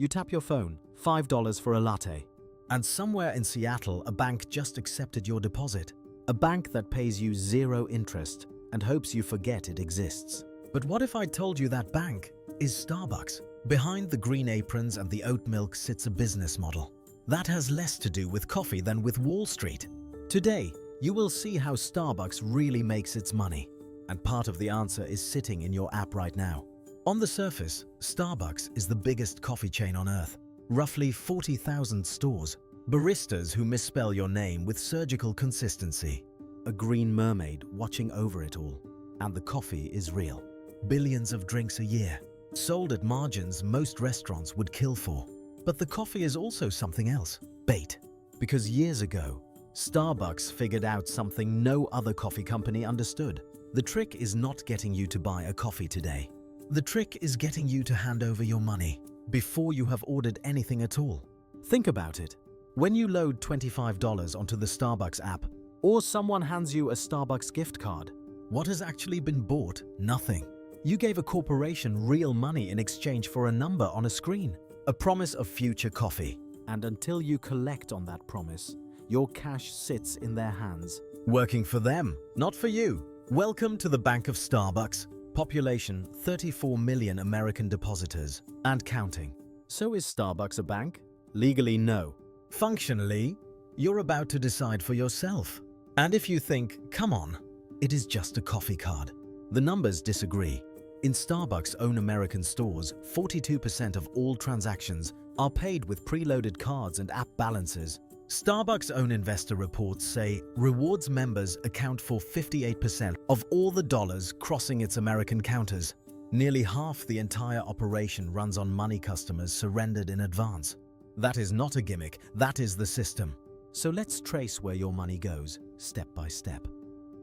You tap your phone, $5 for a latte. And somewhere in Seattle, a bank just accepted your deposit. A bank that pays you 0 interest and hopes you forget it exists. But what if I told you that bank is Starbucks? Behind the green aprons and the oat milk sits a business model that has less to do with coffee than with Wall Street. Today, you will see how Starbucks really makes its money. And part of the answer is sitting in your app right now. On the surface, Starbucks is the biggest coffee chain on earth. Roughly 40,000 stores. Baristas who misspell your name with surgical consistency. A green mermaid watching over it all. And the coffee is real. Billions of drinks a year. Sold at margins most restaurants would kill for. But the coffee is also something else. Bait. Because years ago, Starbucks figured out something no other coffee company understood. The trick is not getting you to buy a coffee today. The trick is getting you to hand over your money before you have ordered anything at all. Think about it. When you load $25 onto the Starbucks app, or someone hands you a Starbucks gift card, what has actually been bought? Nothing. You gave a corporation real money in exchange for a number on a screen, a promise of future coffee. And until you collect on that promise, your cash sits in their hands. Working for them, not for you. Welcome to the Bank of Starbucks. Population 34 million American depositors and counting. So is Starbucks a bank? Legally, no. Functionally, you're about to decide for yourself. And if you think, come on, it is just a coffee card, the numbers disagree. In Starbucks' own American stores, 42% of all transactions are paid with preloaded cards and app balances. Starbucks' own investor reports say rewards members account for 58% of all the dollars crossing its American counters. Nearly half the entire operation runs on money customers surrendered in advance. That is not a gimmick, that is the system. So let's trace where your money goes, step by step.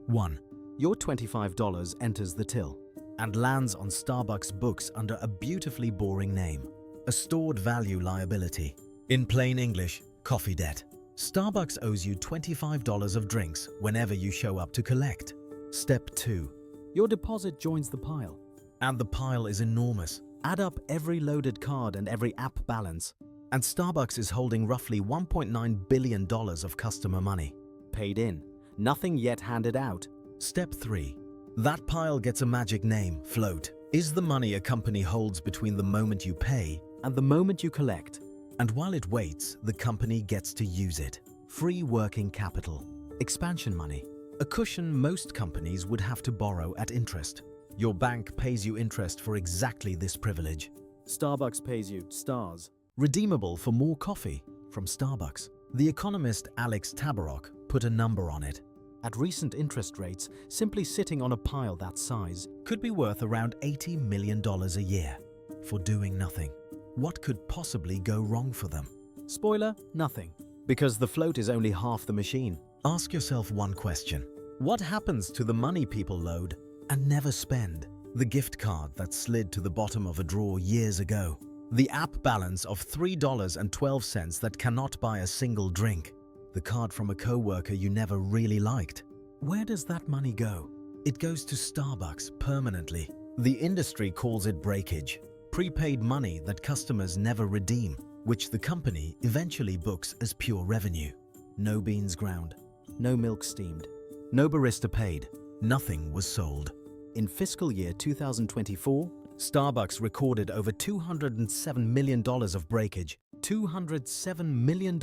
1. Your $25 enters the till and lands on Starbucks books under a beautifully boring name, a stored value liability. In plain English, coffee debt. Starbucks owes you $25 of drinks whenever you show up to collect. Step 2. Your deposit joins the pile. And the pile is enormous. Add up every loaded card and every app balance, and Starbucks is holding roughly $1.9 billion of customer money. Paid in, nothing yet handed out. Step 3. That pile gets a magic name, float. Is the money a company holds between the moment you pay and the moment you collect. And while it waits, the company gets to use it. Free working capital. Expansion money. A cushion most companies would have to borrow at interest. Your bank pays you interest for exactly this privilege. Starbucks pays you stars. Redeemable for more coffee from Starbucks. The economist Alex Tabarrok put a number on it. At recent interest rates, simply sitting on a pile that size could be worth around $80 million a year for doing nothing. What could possibly go wrong for them? Spoiler, nothing. Because the float is only half the machine. Ask yourself one question. What happens to the money people load and never spend? The gift card that slid to the bottom of a drawer years ago. The app balance of $3.12 that cannot buy a single drink. The card from a coworker you never really liked. Where does that money go? It goes to Starbucks permanently. The industry calls it breakage. Prepaid money that customers never redeem, which the company eventually books as pure revenue. No beans ground, no milk steamed, no barista paid, nothing was sold. In fiscal year 2024, Starbucks recorded over $207 million of breakage, $207 million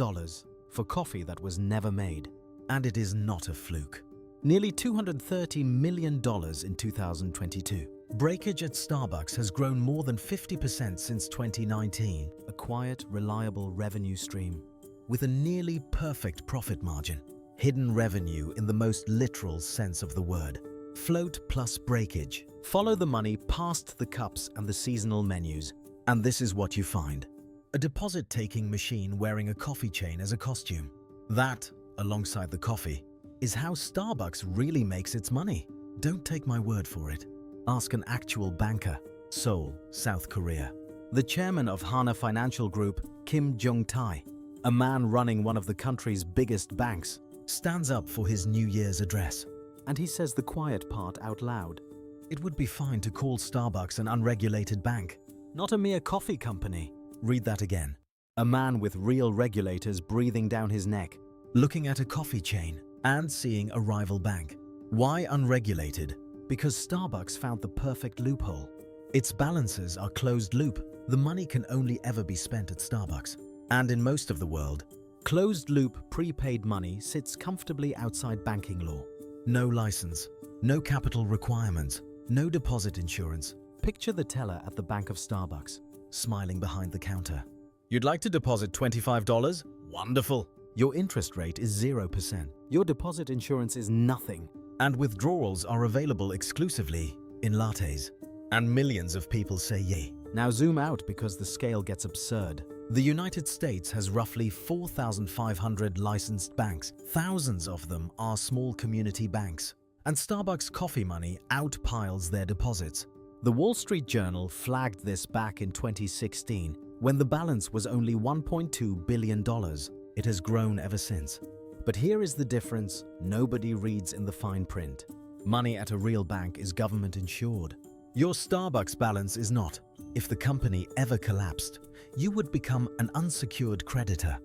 for coffee that was never made. And it is not a fluke. Nearly $230 million in 2022. Breakage at Starbucks has grown more than 50% since 2019, a quiet, reliable revenue stream with a nearly perfect profit margin. Hidden revenue in the most literal sense of the word. Float plus breakage. Follow the money past the cups and the seasonal menus, and this is what you find. A deposit-taking machine wearing a coffee chain as a costume. That, alongside the coffee, is how Starbucks really makes its money. Don't take my word for it. Ask an actual banker. Seoul, South Korea. The chairman of Hana Financial Group, Kim Jung-tae, a man running one of the country's biggest banks, stands up for his New Year's address. And he says the quiet part out loud. It would be fine to call Starbucks an unregulated bank, not a mere coffee company. Read that again. A man with real regulators breathing down his neck, looking at a coffee chain and seeing a rival bank. Why unregulated? Because Starbucks found the perfect loophole. Its balances are closed loop. The money can only ever be spent at Starbucks. And in most of the world, closed loop prepaid money sits comfortably outside banking law. No license, no capital requirements, no deposit insurance. Picture the teller at the bank of Starbucks, smiling behind the counter. You'd like to deposit $25? Wonderful! Your interest rate is 0%. Your deposit insurance is nothing. And withdrawals are available exclusively in lattes. And millions of people say yay. Now zoom out because the scale gets absurd. The United States has roughly 4,500 licensed banks. Thousands of them are small community banks. And Starbucks coffee money outpiles their deposits. The Wall Street Journal flagged this back in 2016 when the balance was only $1.2 billion. It has grown ever since. But here is the difference nobody reads in the fine print. Money at a real bank is government insured. Your Starbucks balance is not. If the company ever collapsed, you would become an unsecured creditor.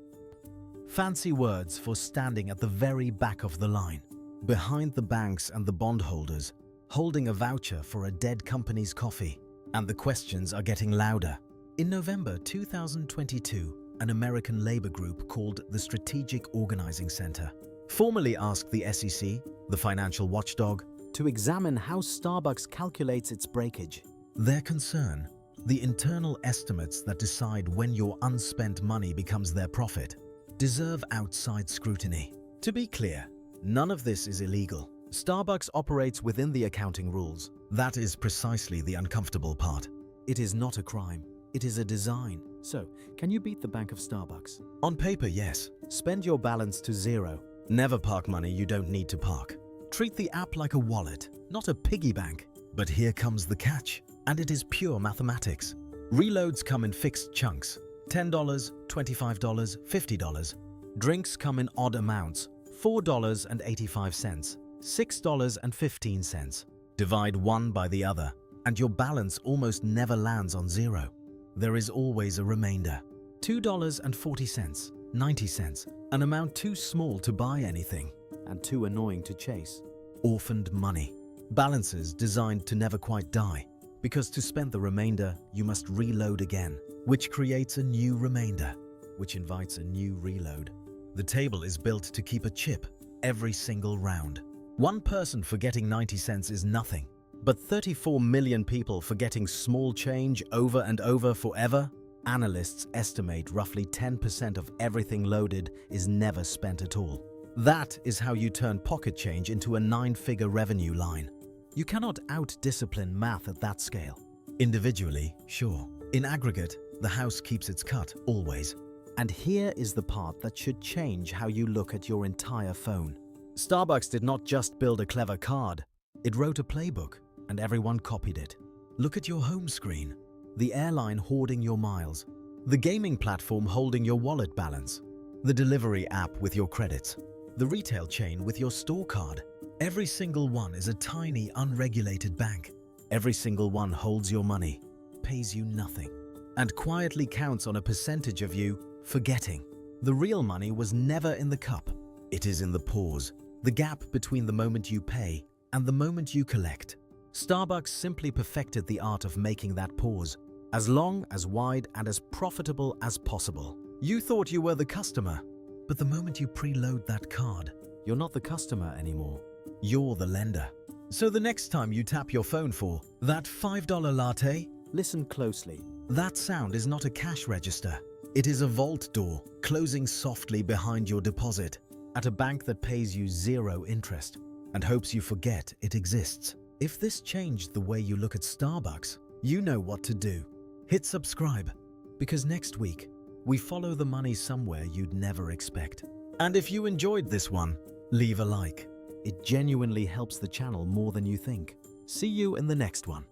Fancy words for standing at the very back of the line, behind the banks and the bondholders, holding a voucher for a dead company's coffee. And the questions are getting louder. In November 2022, an American labor group called the Strategic Organizing Center formally asked the SEC, the financial watchdog, to examine how Starbucks calculates its breakage. Their concern, the internal estimates that decide when your unspent money becomes their profit, deserve outside scrutiny. To be clear, none of this is illegal. Starbucks operates within the accounting rules. That is precisely the uncomfortable part. It is not a crime. It is a design. So, can you beat the bank of Starbucks? On paper, yes. Spend your balance to zero. Never park money you don't need to park. Treat the app like a wallet, not a piggy bank. But here comes the catch, and it is pure mathematics. Reloads come in fixed chunks, $10, $25, $50. Drinks come in odd amounts, $4.85, $6.15. Divide one by the other, and your balance almost never lands on zero. There is always a remainder, $2.40, 90 cents, an amount too small to buy anything and too annoying to chase. Orphaned money. Balances designed to never quite die, because to spend the remainder, you must reload again, which creates a new remainder, which invites a new reload. The table is built to keep a chip every single round. One person forgetting 90 cents is nothing, but 34 million people forgetting small change over and over forever? Analysts estimate roughly 10% of everything loaded is never spent at all. That is how you turn pocket change into a 9-figure revenue line. You cannot out-discipline math at that scale. Individually, sure. In aggregate, the house keeps its cut, always. And here is the part that should change how you look at your entire phone. Starbucks did not just build a clever card. It wrote a playbook, and everyone copied it. Look at your home screen. The airline hoarding your miles. The gaming platform holding your wallet balance. The delivery app with your credits. The retail chain with your store card. Every single one is a tiny, unregulated bank. Every single one holds your money, pays you nothing, and quietly counts on a percentage of you forgetting. The real money was never in the cup. It is in the pause, the gap between the moment you pay and the moment you collect. Starbucks simply perfected the art of making that pause as long, as wide, and as profitable as possible. You thought you were the customer, but the moment you preload that card, you're not the customer anymore. You're the lender. So the next time you tap your phone for that $5 latte, listen closely. That sound is not a cash register. It is a vault door closing softly behind your deposit at a bank that pays you 0 interest and hopes you forget it exists. If this changed the way you look at Starbucks, you know what to do. Hit subscribe, because next week, we follow the money somewhere you'd never expect. And if you enjoyed this one, leave a like. It genuinely helps the channel more than you think. See you in the next one.